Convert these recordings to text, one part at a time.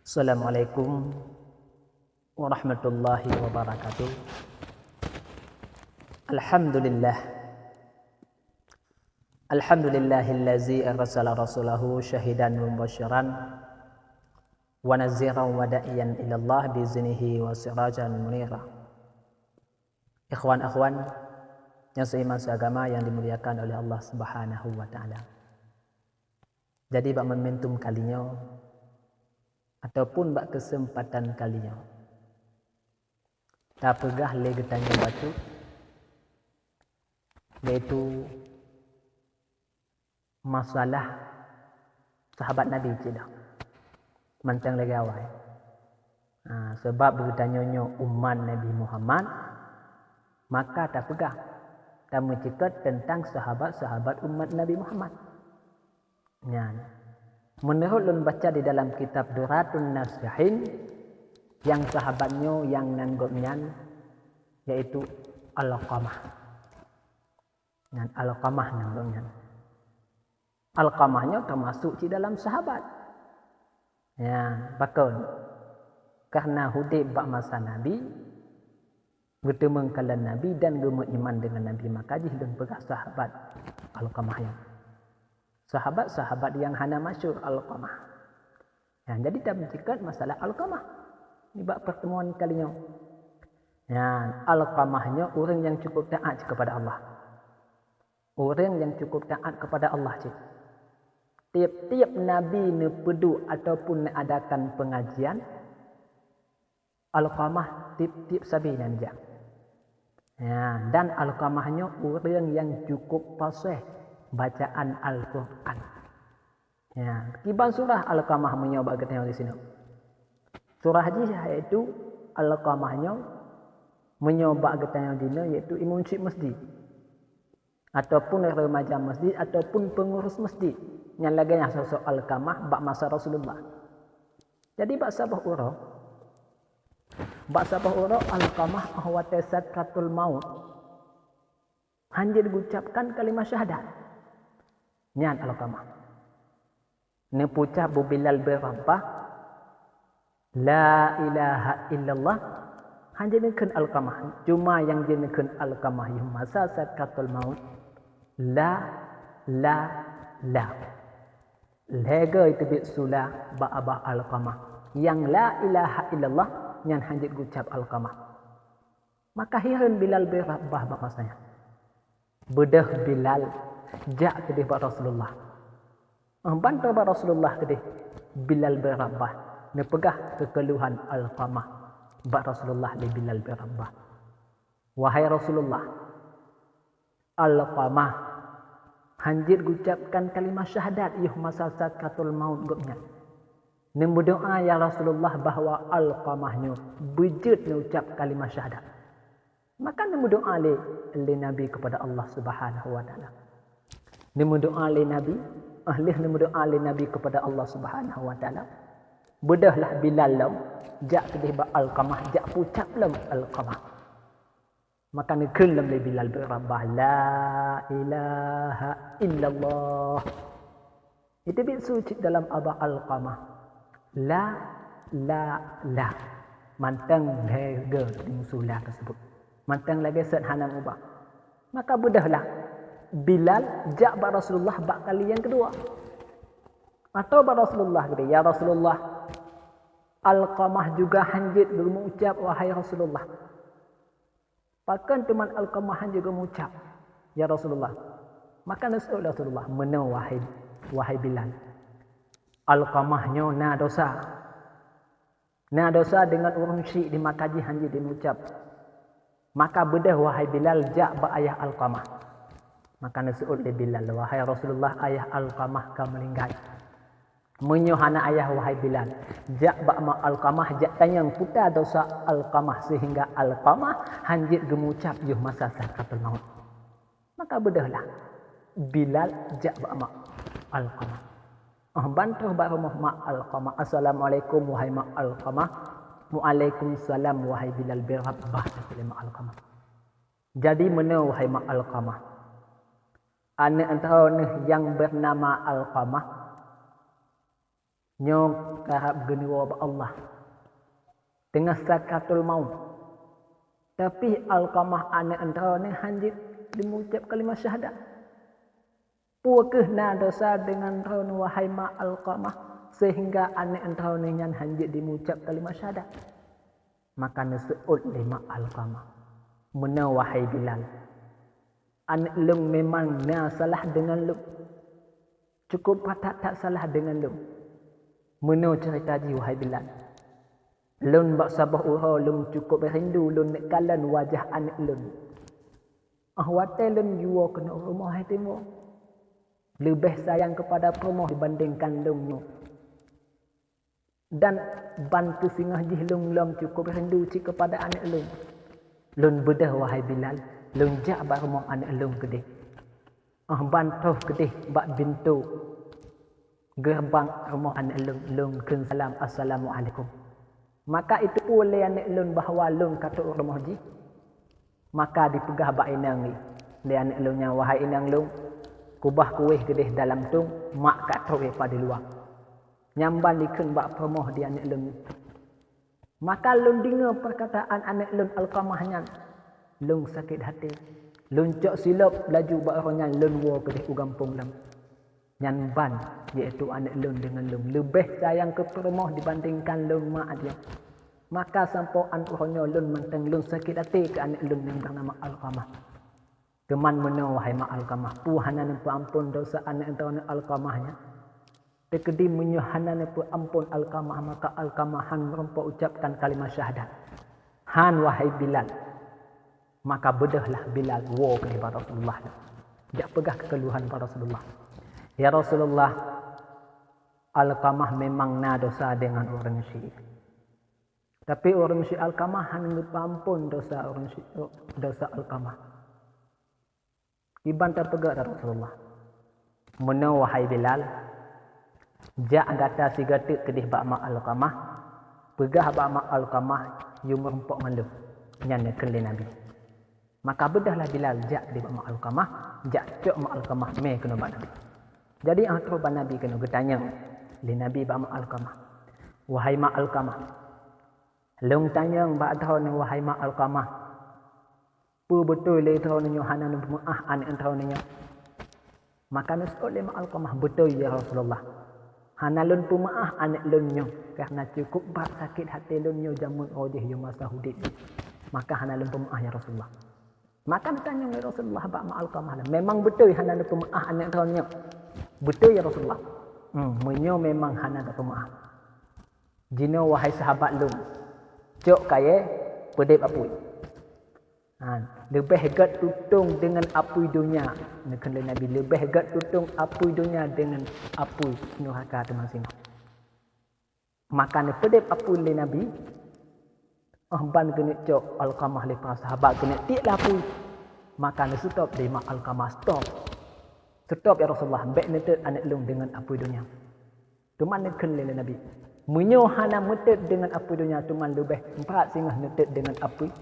Assalamualaikum warahmatullahi wabarakatuh. Alhamdulillah. Alhamdulillahillazi arsala rasulahu syahidan mubasyiran wa naziran wa da'iyan ilallah biznihi wa sirajan munira. Ikhwan-akhwan yang seiman seagama yang dimuliakan oleh Allah Subhanahu wa taala. Jadi bak momentum kalinya ataupun bak kesempatan kalinya tak pegah le getanya batu yaitu masalah sahabat Nabi tidak mantang lagi awal. Sebab bertanya umat Nabi Muhammad maka tak pegah tak mencekat tentang sahabat-sahabat umat Nabi Muhammad. Menurut lun baca di dalam kitab Duratun Nasihin yang sahabatnya yang nanggotnya yaitu Alqamah. Alqamah nanggotnya. Alqamahnya termasuk di dalam sahabat. Bakal karena hudib bak masa Nabi bertemu kala Nabi dan beriman dengan Nabi maka dihidup pegah sahabat Alqamahnya. Sahabat-sahabat yang hana masyhur Alqamah. Jadi tak mencekat masalah Alqamah. Ini bak pertemuan kalinya. Alqamahnya orang yang cukup taat kepada Allah. Orang yang cukup taat kepada Allah. Tiap-tiap Nabi nepedu ataupun adakan pengajian, Alqamah tiap-tiap sabi nanjak. Dan Alqamahnya orang yang cukup fasih bacaan Al-Quran. Kiban surah Al-Qamah menyoba kita di sini. Surah haji iaitu Al-Qamahnya menyoba kita di sini iaitu imam syekh masjid ataupun remaja masjid ataupun pengurus masjid yang laganya sosok Al-Qamah bak masa Rasulullah. Jadi bak sabah uro Al-Qamah ahwa sakratul maut. Hanya diucapkan kalimat syahadat. Nyan Alqamah. Nepucah Bilal berapa? La ilaha illallah. Hanya dikun Alqamah. Cuma yang dikun Alqamah yang masa sakratul maut. La. Lega itu bisulah ba'abah Alqamah. Yang la ilaha illallah yang hanya diucap Alqamah. Maka hiran Bilal berapa masanya. Bedah Bilal jak kedih bak Rasulullah. Bantu bak Rasulullah kedih Bilal berabah. Nepegah kekeluhan Alqamah bak Rasulullah di Bilal berabah. Wahai Rasulullah, Alqamah hanjir gucapkan kalimat syahadat yuh masa sakratul maut gopnya. Nemu doa ya Rasulullah bahwa Alqamahnya bejut mengucap kalimat syahadat. Maka nemu doa li Nabi kepada Allah Subhanahu wa taala. Nemu doa li Nabi, nemu doa li Nabi kepada Allah Subhanahu wa taala. Bedahlah Bilal lam, jak kedih ba Alqamah, jak pucap lam Alqamah. Maka nekun lam li Bilal berabah la ilaha illallah. Itu suci dalam abah Alqamah. La. Mantang lega di musulah tersebut. Mantang lagi sederhana ubah. Maka bedahlah Bilal jak ba Rasulullah bak kali yang kedua. Atau ba Rasulullah kata, ya Rasulullah, Alqamah juga hanjit mengucap wahai Rasulullah. Bahkan teman Alqamah juga mengucap ya Rasulullah. Maka nasul Rasulullah mana wahai Bilal. Alqamahnya na dosa. Na dosa dengan orang syirik di makaji hanjit mengucap. Maka bedah wahai Bilal jak ba ayah Alqamah. Maka nasu'ul li Bilal wahai Rasulullah ayah Alqamah ka melinggai. Menyohana ayah wahai Bilal. Jak ba ma Alqamah jak tanyang putar dosa Alqamah sehingga Alqamah hanjit gemucap yuh masa sakratul maut. Maka bedahlah Bilal jak ba ma Alqamah. Bantu ba rumah ma Alqamah. Assalamualaikum wahai ma Alqamah. Waalaikumsalam wahai Bilal berabah terima Alqamah. Jadi mana wahai mak Alqamah? Antara yang bernama Alqamah Nyo karab genua ba Allah. Tengah sakatul maut. Tapi Alqamah anak antara ni hanjit dimucap kalimat syahadat. Puakeh na dosa dengan raun wahai ma Alqamah sehingga anak antara ni yang hanjit dimucap kalimat syahadat. Maka nasu'ud lima Alqamah. Mena wahai Bilal. Anak lung memang na salah dengan lung. Cukup patak tak salah dengan lung. Mena cerita ji wahai Bilal. Lun bak sabah ura lun cukup rindu lun nak kalan wajah anak lun. Ahwate lun jua kena rumah timur. Lebih sayang kepada rumah dibandingkan lun. Dan bantu singah jih lun lam cukup rindu cik kepada anak lun. Lun bedah wahai Bilal. Lun jak bak rumah anak lun kedih. Bantuh kedih bak bintu. Gerbang rumah anak lun. Lun kun salam assalamualaikum. Maka itu boleh anak lun bahawa lun kata rumah ji. Maka dipegah bak inang ni. Dia anak lun yang wahai inang lun. Kubah kuih gedih dalam tung. Mak kat terweh pada luar. Nyamban dikun bak pemoh di anak lun. Maka lun dengar perkataan anak lun Alqamahnya. Lun sakit hati. Lun cok silap laju bak orangnya lun war gedih ugampung lam. Nyamban iaitu anak lun dengan lun. Lebih sayang ke pemoh dibandingkan lun mak dia. Maka sampai antuhnya lun menteng lun sakit hati ke anak lun yang bernama Alqamah. Keman mana wahai mak Alqamah. Puhanan ampun dosa anak antara Alqamahnya. Tekedi menyuhanan ampun Alqamah. Maka Alqamah han merempa ucapkan kalimat syahadat. Han wahai Bilal. Maka bedahlah Bilal war kepada Rasulullah. Dia pegah kekeluhan pada Rasulullah. Ya Rasulullah. Alqamah memang na dosa dengan orang syirik. Tapi orang syirik Alqamah hanya ampun dosa orang syirik, dosa Alqamah. Iban terpegak dari Rasulullah. Mena wahai Bilal. Jak data si gatik kedih bak mak Alqamah. Pegah bak mak Alqamah. You merempok malu. Nyana kelih Nabi. Maka bedahlah Bilal jak di bak mak Alqamah. Jak cok mak Alqamah. Me kena bak Nabi. Jadi terus bak Nabi kena getanya. Li Nabi bak mak Alqamah. Wahai mak Alqamah. Long tanya bak tahun wahai mak Alqamah. Pu betul le tahun ni hanan maah anak tahun ni. Maka nasol le mak Alqamah betul ya Rasulullah. Hanalun pu maah anak lunyo karena cukup bak sakit hati lunyo jamun odih yo masa hidup. Maka hanalun pu maah ya Rasulullah. Maka tanya ya Rasulullah bak mak Alqamah. Memang betul hanalun pu maah anak tahun ni. Betul ya Rasulullah. Menyo memang hanalun pu maah. Jino wahai sahabat lum. Cok kaya pedip apui. Lebih hegat tutung dengan apui dunia. Nekala Nabi lebih hegat tutung apui dunia dengan apui neraka temasing. Maka ne pedip apui le Nabi. Ban kena cok Alqamah le para sahabat kena tiklah apui. Maka ne stop le mak Alqamah stop. Stop ya Rasulullah. Baik netet anak lung dengan apui dunia. Tuman nekala le Nabi. Menyo hana metet dengan apui dunia tuman lebih empat singah netet dengan apui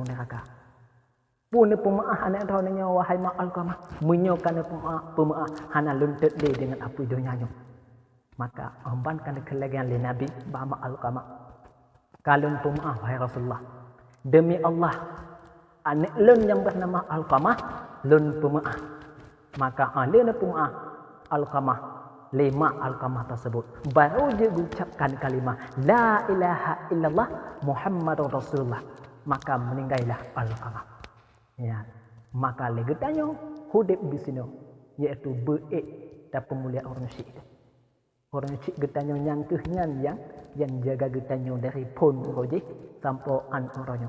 neraka. Pun pemaah anak tahunnya wahai mak Alqamah. Menyo kana pemaah hana luntet le dengan apui dunianya. Maka amban kana kelegan le Nabi ba mak Alqamah. Kalun pemaah wahai Rasulullah. Demi Allah anak lun yang bernama Alqamah lun pemaah. Maka alun pemaah Alqamah le mak Alqamah tersebut baru dia ucapkan kalimah la ilaha illallah Muhammadur Rasulullah. Maka meninggallah Alqamah. Ya, maka lagi tanya hudib di sini iaitu beik dan pemulia orang syirik. Orang syirik getanya nyangkehnya yang jaga getanya dari pun rojik sampai an orangnya.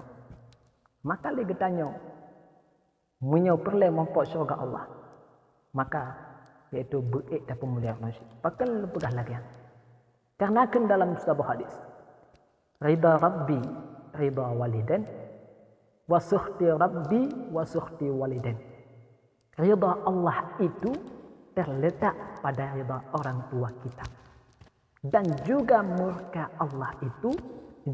Maka lagi tanya menyo perle mampok syurga Allah. Maka iaitu beik dan pemulia orang syirik. Pakal lepegah lagi. Karena kan dalam sebuah hadis ridha rabbi ridha walidan wa sukhti rabbi wa sukhti walidain. Ridha Allah itu terletak pada ridha orang tua kita. Dan juga murka Allah itu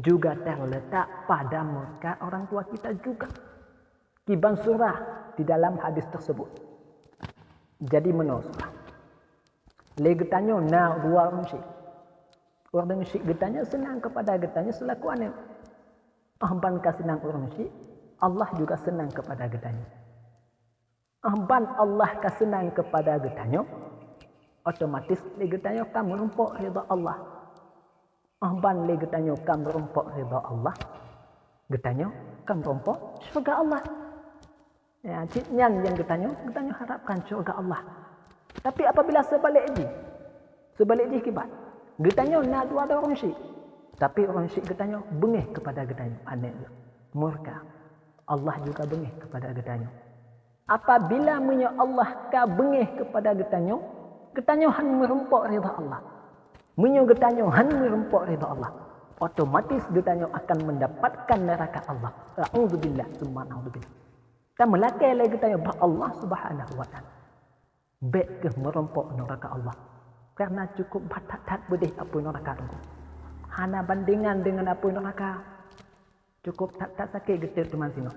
juga terletak pada murka orang tua kita juga. Kiban surah di dalam hadis tersebut. Jadi menurut surah. Lagi tanya na dua orang syik. Orang syrik getanya senang kepada getanya selaku anak. Ahban ka senang orang syrik, Allah juga senang kepada getanya. Ahban Allah ka senang kepada getanya, otomatis le getanya kamu merumpok ridha Allah. Ahban le getanya kamu merumpok ridha Allah, getanya kamu merumpok syurga Allah. Ya, ciknyan yang getanya harapkan syurga Allah. Tapi apabila sebaliknya kibat, getanya nak dua ada orang syrik. Tapi orang syrik getanya bengih kepada getanya, aneh murka. Allah juga bengih kepada getanya. Apabila punya Allah ka bengih kepada getanya han merumpok ridha Allah. Punya getanya han merumpok ridha Allah. Otomatis getanya akan mendapatkan neraka Allah. A'udzubillah summa a'udzubillah. Dan melakai lagi getanya bah Allah Subhanahu wa taala. Baik ke merumpok neraka Allah. Karena cukup batat bedih apa neraka itu. Hana bandingan dengan apa neraka. Cukup tak sakit getir teman sino.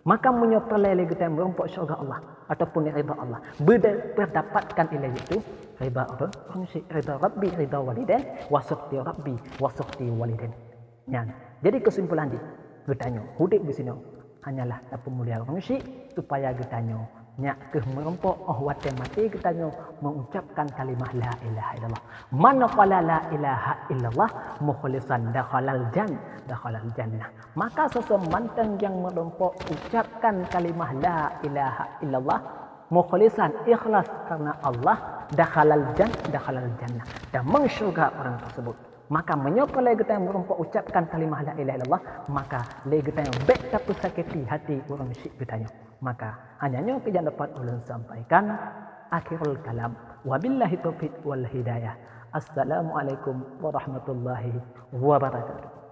Maka menyopelai kita merumpok syurga Allah ataupun ridha Allah. Berdapatkan ilahi itu ridha apa? Ridha Rabbi, ridha walidain, wa sukhti Rabbi, wa sukhti walidain. Ya. Jadi kesimpulan getanya hidup di sini hanyalah pemulia orang syrik supaya getanya nyak ke merumpok wate mati getanya mengucapkan kalimah la ilaha illallah. Man qala la ilaha illallah mukhlishan dakhalal jannah. Maka sesemantang yang merumpok ucapkan kalimah la ilaha illallah mukhlishan ikhlas karena Allah dakhalal jannah dan mensyurga orang tersebut. Maka menyopelai kita yang merumpok ucapkan kalimah la ilaha illallah, maka le kita yang baik tapi sakiti hati orang syrik kita. Maka hanya yang dapat ulun sampaikan akhirul kalam. Wabillahi taufiq wal hidayah. Assalamualaikum warahmatullahi wabarakatuh.